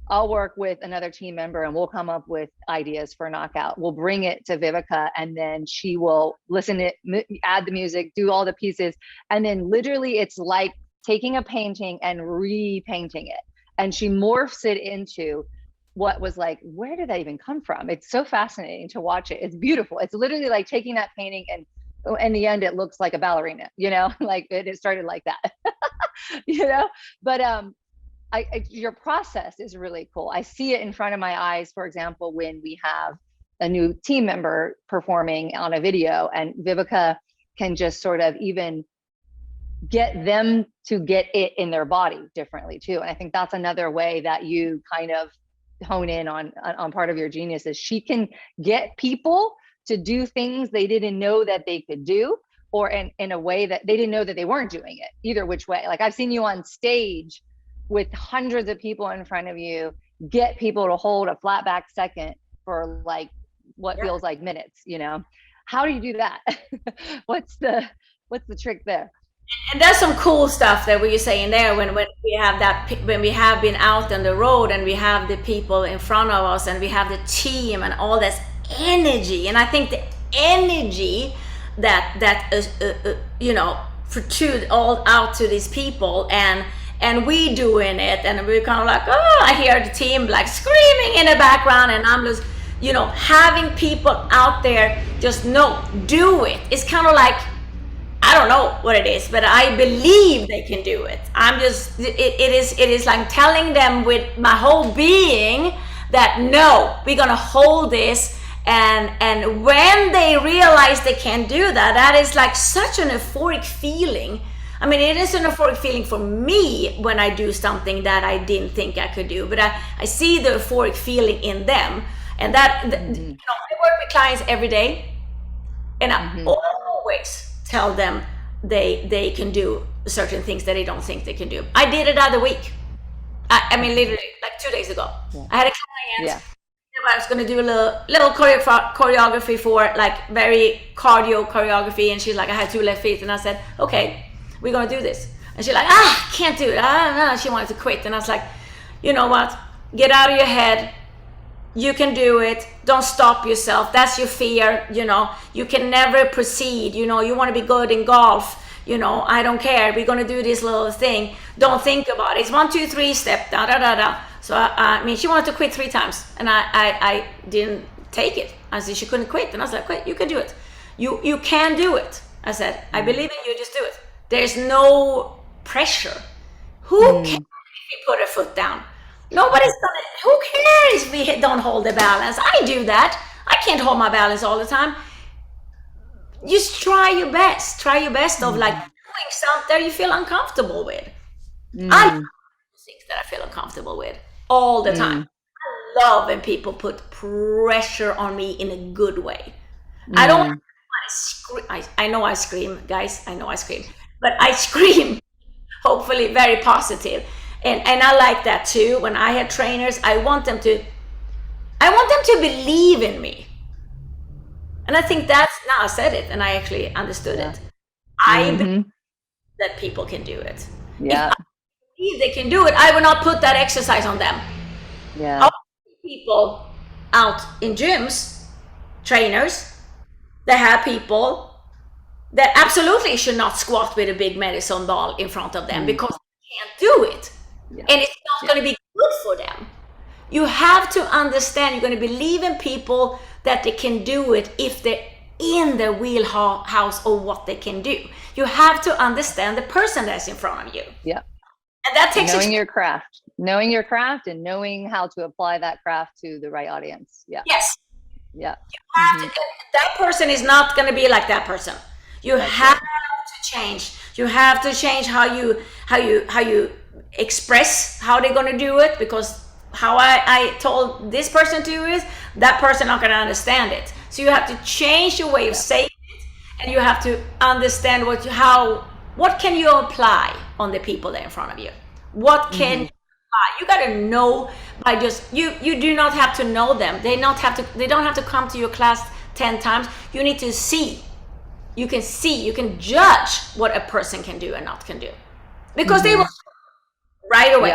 I'll work with another team member and we'll come up with ideas for a knockout. We'll bring it to Viveca, and then she will listen to it, add the music, do all the pieces. And then literally it's like taking a painting and repainting it. And she morphs it into what was like, where did that even come from? It's so fascinating to watch it. It's beautiful. It's literally like taking that painting, and in the end, it looks like a ballerina, like it started like that, but your process is really cool. I see it in front of my eyes. For example, when we have a new team member performing on a video, and Viveca can just sort of even get them to get it in their body differently too. And I think that's another way that you kind of hone in on part of your genius, is she can get people to do things they didn't know that they could do, or in a way that they didn't know that they weren't doing it, either which way. Like, I've seen you on stage with hundreds of people in front of you, get people to hold a flat back second for like what feels like minutes, How do you do that? What's the trick there? And there's some cool stuff that we're saying there, when we have been out on the road and we have the people in front of us and we have the team and all this energy. And I think the energy that all out to these people, and we doing it, and we're kind of like, oh, I hear the team like screaming in the background, and I'm just, having people out there just do it. It's kind of like, I don't know what it is, but I believe they can do it. It is like telling them with my whole being that no, we're gonna hold this, and when they realize they can do that, that is like such an euphoric feeling. I mean, it is an euphoric feeling for me when I do something that I didn't think I could do, but I see the euphoric feeling in them, and that I work with clients every day, and I always tell them they can do certain things that they don't think they can do. I did it the other week. I mean, literally like 2 days ago. Yeah. I had a client that I was going to do a little choreography for, like very cardio choreography, and she's like, I had 2 left feet, and I said, okay, we're going to do this. And she's like, can't do it. She wanted to quit, and I was like, you know what? Get out of your head. You can do it. Don't stop yourself. That's your fear. You can never proceed. You want to be good in golf. I don't care. We're going to do this little thing. Don't think about it. It's 1, 2, 3 step, da, da, da, da. So, I mean, she wanted to quit 3 times, and I didn't take it. I said she couldn't quit. And I was like, wait, you can do it. You can do it. I said, I believe in you. Just do it. There's no pressure. Who cares if you put a foot down? Nobody's gonna, who cares if we don't hold the balance? I do that. I can't hold my balance all the time. Just try your best. Try your best of like doing something that you feel uncomfortable with. I do things that I feel uncomfortable with all the time. I love when people put pressure on me in a good way. I don't want to scream. I know I scream, guys. I know I scream. But I scream, hopefully very positive. And I like that too. When I have trainers, I want them to believe in me. And I think now I said it and I actually understood it. I believe that people can do it. Yeah. If I believe they can do it, I will not put that exercise on them. Yeah. I'll see people out in gyms, trainers, that have people that absolutely should not squat with a big medicine ball in front of them because they can't do it. Yeah. And it's not going to be good for them. You have to understand, you're going to believe in people that they can do it if they're in their wheelhouse of what they can do. You have to understand the person that's in front of you. Yeah. And that takes knowing your craft and knowing how to apply that craft to the right audience. Yeah. Yes. Yeah. You have to, that person is not going to be like that person. You have to change. You have to change how you express how they're going to do it, because how I told this person to do it, that person not going to understand it. So you have to change your way of saying it, and you have to understand what can you apply on the people that are in front of you. What can you apply? You got to know by just you do not have to know them. They don't have to come to your class 10 times. You need to see. You can judge what a person can do and not can do, because they will right away.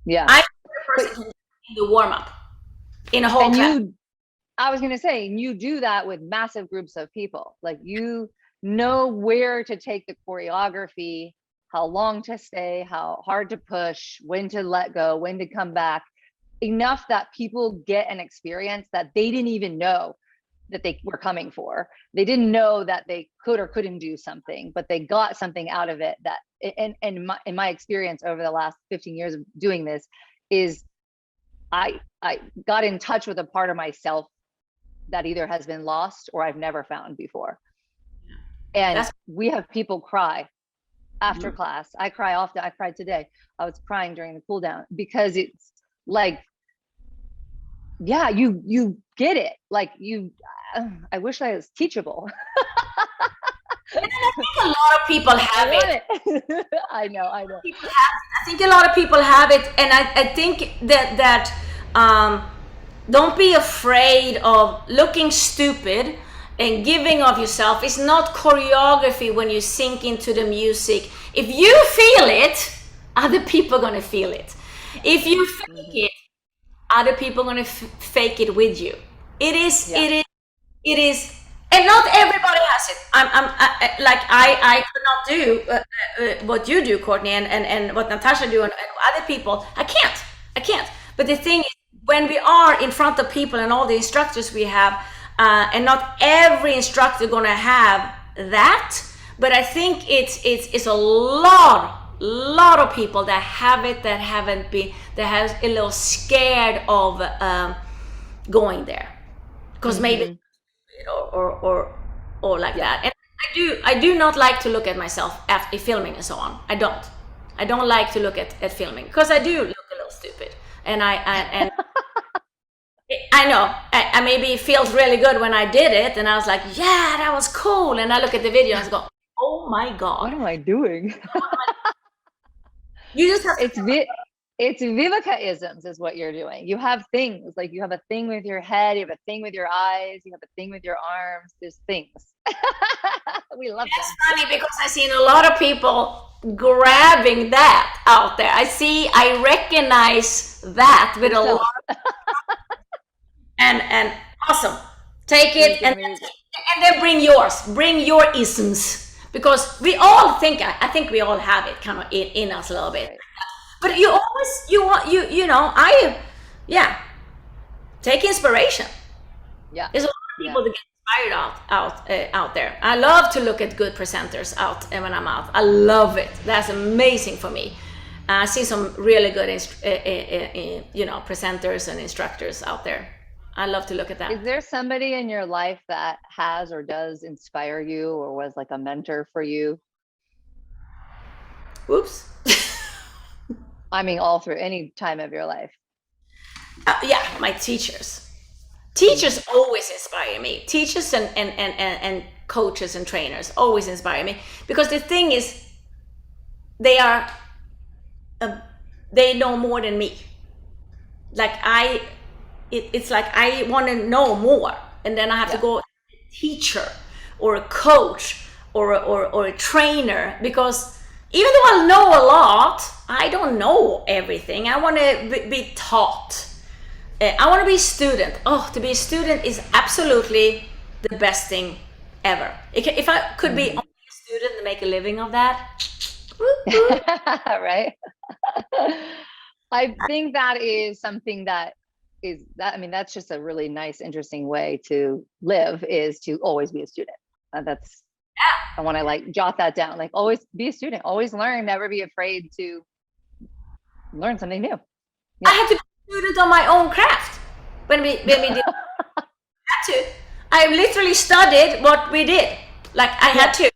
Yeah. I think the person can do in the warm up in a whole class. I was going to say, you do that with massive groups of people. Like, you know where to take the choreography, how long to stay, how hard to push, when to let go, when to come back, enough that people get an experience that they didn't even know that they were coming for. They didn't know that they could or couldn't do something, but they got something out of it. That, and in my experience over the last 15 years of doing this, is I got in touch with a part of myself that either has been lost or I've never found before. And we have people cry after class. I cry often. I cried today. I was crying during the cool down, because it's like, yeah, you get it. Like, I wish I was teachable. And I think a lot of people have it. I know. I think a lot of people have it, and I think that don't be afraid of looking stupid and giving of yourself. It's not choreography when you sink into the music. If you feel it, other people are going to feel it. If you fake it, other people are going to fake it with you. It is and not everybody has it. I could not do what you do, Courtney, and what Natasha do, and other people. I can't. But the thing is, when we are in front of people and all the instructors we have, and not every instructor gonna have that, but I think it's a lot of people that have it, that haven't been, that has a little scared of going there, because maybe or like that. And I do not like to look at myself after filming and so on. I don't like to look at filming, because I do look a little stupid, and I know I maybe it feels really good when I did it, and I was like, yeah, that was cool, and I look at the video and I go, oh my god, what am I doing? You just have to it's Viveca-isms is what you're doing. You have things, like you have a thing with your head, you have a thing with your eyes, you have a thing with your arms. There's things. We love It's them. funny because I've seen a lot of people grabbing that out there. I recognize that with a lot and awesome. Take it and then bring your isms, because we all think, I think we all have it kind of in us a little bit. Right. But you always take inspiration. Yeah. There's a lot of people that get inspired out there. I love to look at good presenters out when I'm out. I love it. That's amazing for me. I see some really good presenters and instructors out there. I love to look at that. Is there somebody in your life that has or does inspire you, or was like a mentor for you? Oops. I mean, all through any time of your life. My teachers. Teachers always inspire me. Teachers and coaches and trainers always inspire me, because the thing is, they know more than me. Like it's like I want to know more, and then I have to go a teacher or a coach or a trainer, because even though I know a lot, I don't know everything. I want to be taught. I want to be a student. Oh, to be a student is absolutely the best thing ever. If I could be only a student and make a living of that. Right. I think that is something that's just a really nice, interesting way to live, is to always be a student. I want to jot that down. Like, always be a student, always learn, never be afraid to learn something new. Yeah. I had to be a student on my own craft when we did. I literally studied what we did. Like, I had to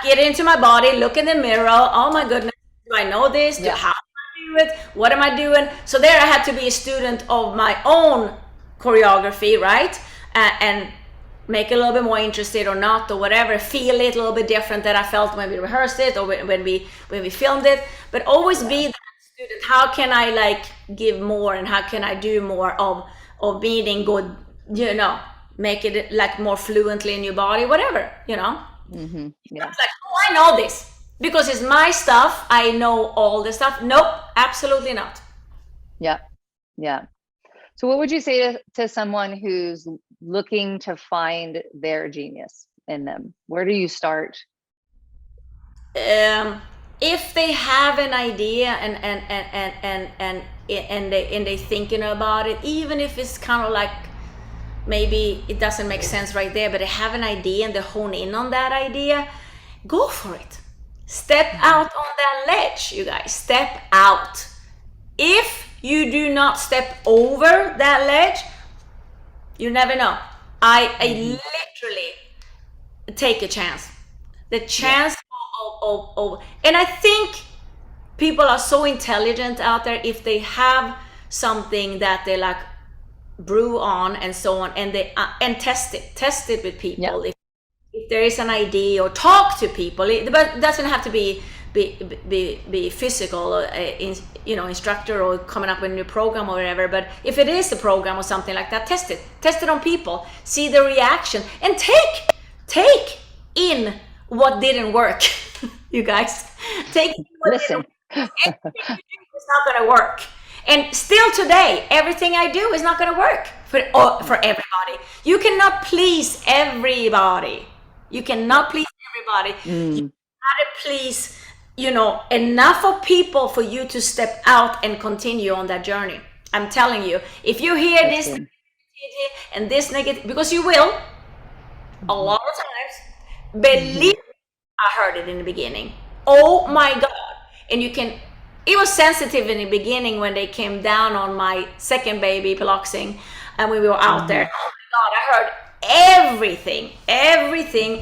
get into my body, look in the mirror. Oh my goodness, do I know this? How do I do it? What am I doing? So there I had to be a student of my own choreography, right? And make it a little bit more interested or not, or whatever, feel it a little bit different that I felt when we rehearsed it or when we filmed it. But always be that student. How can I give more, and how can I do more of being good, make it more fluently in your body, whatever, Mm-hmm. Yeah. It's like, oh, I know this because it's my stuff. I know all the stuff. Nope, absolutely not. Yeah. Yeah. So what would you say to someone who's looking to find their genius in them? Where do you start? If they have an idea and they thinking about it, even if it's kind of like maybe it doesn't make sense right there, but they have an idea and they hone in on that idea, go for it. Step out on that ledge, you guys. Step out. If you do not step over that ledge, you never know. I literally take a chance. The chance of and I think people are so intelligent out there. If they have something that they brew on and so on, and they and test it with people. If there is an idea, or talk to people, but it doesn't have to be physical, instructor or coming up with a new program or whatever. But if it is a program or something like that, test it on people, see the reaction, and take in what didn't work. You guys, take in what Listen. Everything you do is not going to work. And still today, everything I do is not going to work for everybody. You cannot please everybody. You cannot please everybody. You gotta please, enough of people for you to step out and continue on that journey. I'm telling you, if you hear That's this good. and this negative, because you will a lot of times, believe I heard it in the beginning. Oh my God. And it was sensitive in the beginning when they came down on my second baby, Piloxing, and we were out there. Oh my God, I heard everything.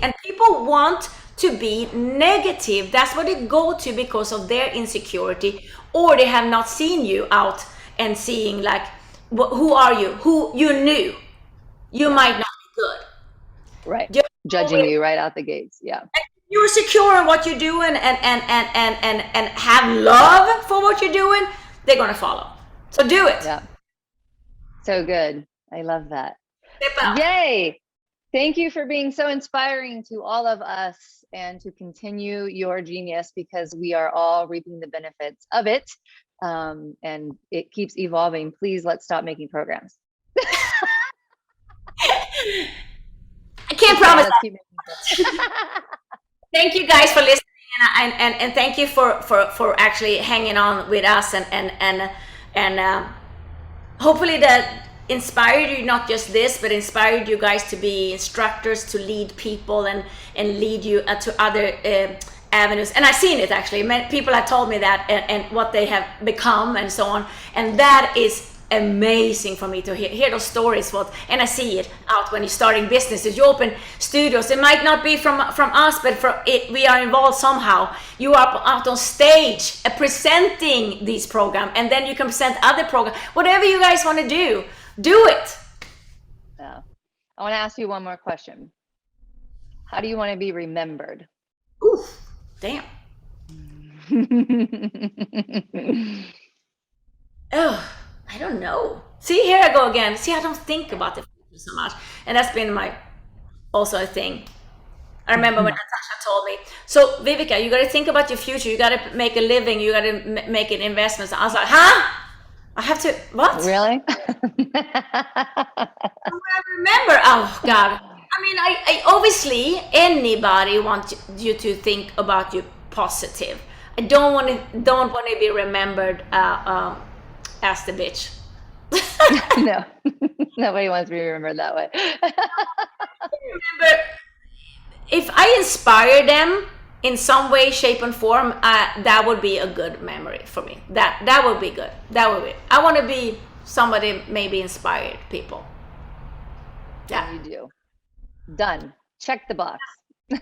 And people want to be negative. That's what they go to because of their insecurity, or they have not seen you out and seeing like, who are you? Who you knew. You might not be good. Right. Just Judging you right out the gates. Yeah. You're secure in what you're doing and have love for what you're doing, they're gonna follow. So do it. Yeah. So good. I love that. Step out. Yay. Thank you for being so inspiring to all of us and to continue your genius, because we are all reaping the benefits of it. And it keeps evolving. Please, let's stop making programs. I can't promise Let's that. keep making programs. Thank you guys for listening, and thank you for actually hanging on with us, and hopefully that inspired you, not just this, but inspired you guys to be instructors, to lead people and lead you to other avenues. And I've seen it actually. People have told me that and what they have become and so on, and that is amazing for me to hear those stories. And I see it out when you're starting businesses. You open studios. It might not be from us, but we are involved somehow. You are out on stage presenting these programs, and then you can present other programs. Whatever you guys want to do it. Yeah. I want to ask you one more question. How do you want to be remembered? Ooh, damn. Oh, I don't know. See, here I go again. See, I don't think about the future so much. And that's been also a thing. I remember when Natasha told me, so Viveca, you got to think about your future. You got to make a living. You got to make an investment. I was like, huh? I have to, what? Really? I remember, oh God. I mean, I obviously, anybody wants you to think about you positive. I don't want to be remembered as the bitch. No, nobody wants to be remembered that way. Remember, if I inspire them in some way, shape, and form, that would be a good memory for me. That would be good. That would be. I want to be somebody, maybe inspired people. Yeah, you do. Done. Check the box. Good.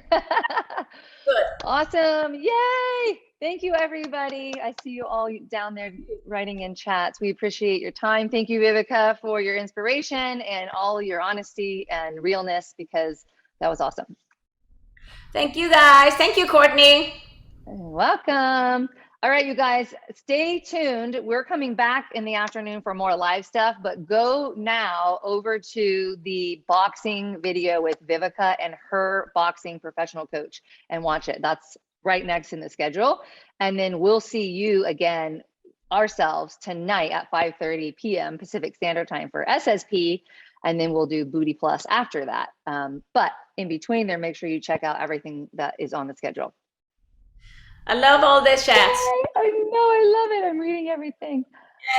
Awesome. Yay. Thank you, everybody. I see you all down there writing in chats. We appreciate your time. Thank you, Viveca, for your inspiration and all your honesty and realness, because that was awesome. Thank you, guys. Thank you, Cortney. Welcome. All right, you guys, stay tuned. We're coming back in the afternoon for more live stuff, but go now over to the boxing video with Viveca and her boxing professional coach and watch it. That's right next in the schedule. And then we'll see you again ourselves tonight at 5:30 p.m. Pacific Standard Time for SSP. And then we'll do Booty Plus after that. But in between there, make sure you check out everything that is on the schedule. I love all the chats. Yay, I know, I love it. I'm reading everything.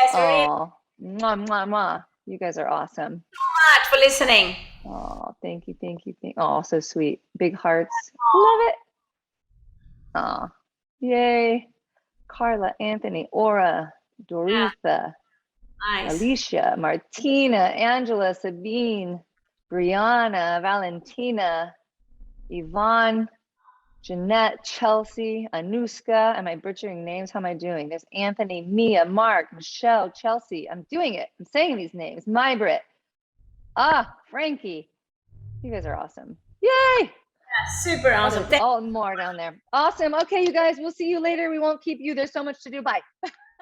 Yes, Oh, mwah, mwah, mwah. You guys are awesome. So much for listening. Oh, thank you. Oh, so sweet. Big hearts. Love it. Oh, yay. Carla, Anthony, Aura, Doritha, Nice. Alicia, Martina, Angela, Sabine, Brianna, Valentina, Yvonne, Jeanette, Chelsea, Anuska. Am I butchering names? How am I doing? There's Anthony, Mia, Mark, Michelle, Chelsea. I'm doing it. I'm saying these names. My Brit. Frankie. You guys are awesome. Yay! Yeah, super awesome. All more down there. Awesome. Okay, you guys, we'll see you later. We won't keep you. There's so much to do. Bye.